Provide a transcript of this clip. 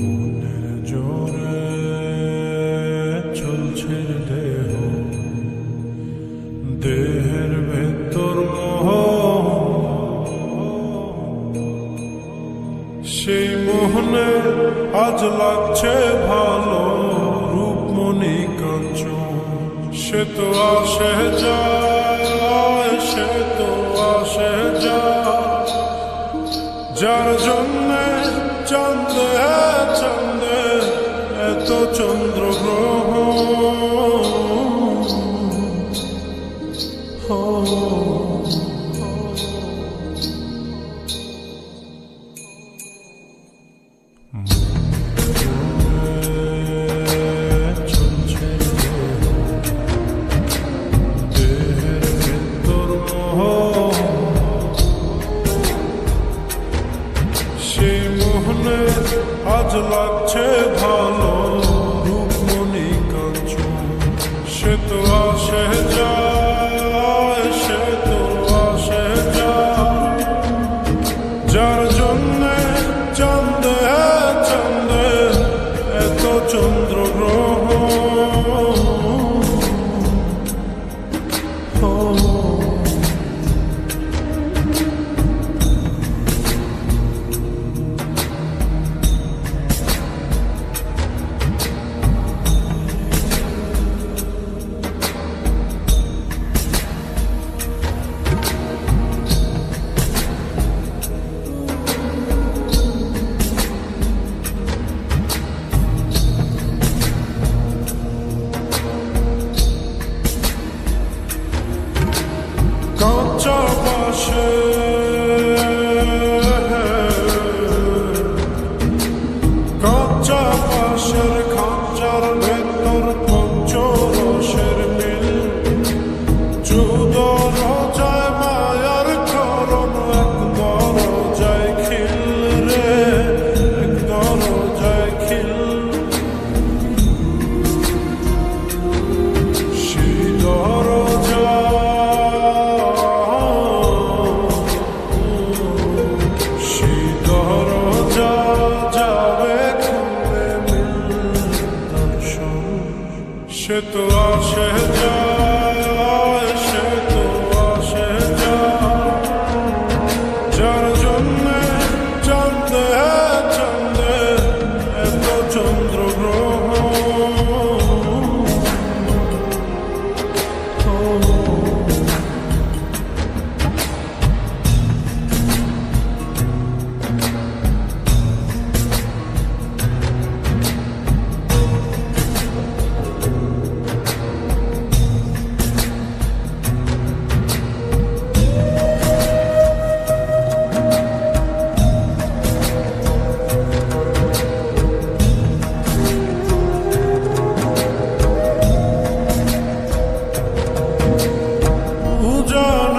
মনের জোরে চলছে দেহ, দেহের ভেতর মোহ, সেই মোহনে আজ লাগছে ভালো। রূপমণি কাঞ্চন সে তো আসে যায়, সে তো আসে যায়, যার জন্যে চাঁদে চাঁদে এত চন্দ্রগ্রহ। চলছে দেহের ভেতর মোহ, সেই মোহনে আজ লাগছে ভালো। রূপমণি কাঞ্চন সে তো আসে যায়, সে তো আসে যায়, যার জন্যে চাঁদে চাঁদে এত চন্দ্রগ্রহ। কাঁচা বাঁশে কাঁচা বাঁশের খাঁচার ভেতর পঞ্চরসের মিল, চৌদ রোজায় মায়ার করণ, এক দরজায় খিল রে, এক দরজায় খিল। সেই দরজা সে তো আসে যায়, সে তো আসে যায়, যার জন্যে চাঁদে চাঁদে এত চন্দ্রগ্রহ। উজান